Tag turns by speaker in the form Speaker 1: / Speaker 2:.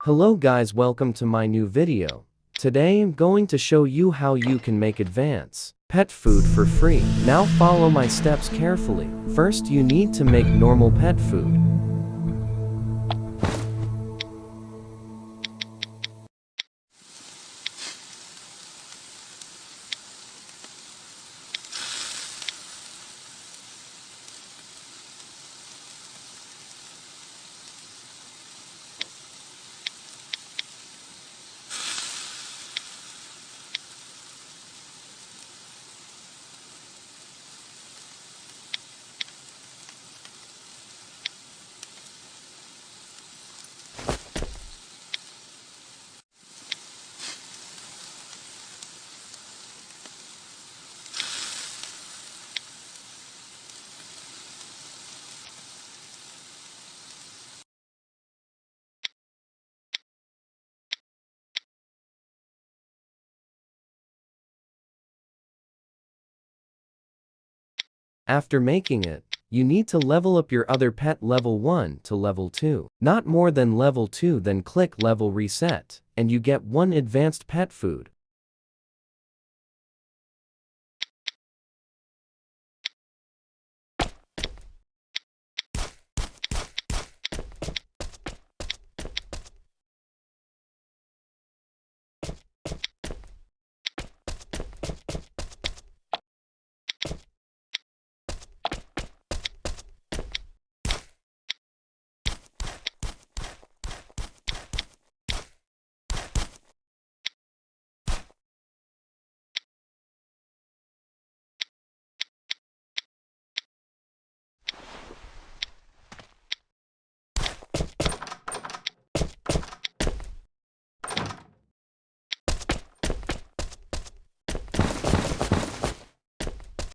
Speaker 1: Hello guys, welcome to my new video. Today I'm going to show you how you can make advanced pet food for free. Now follow my steps carefully. First you need to make normal pet food. After making it, you need to level up your other pet level 1 to level 2. Not more than level 2, then click level reset, and you get one advanced pet food.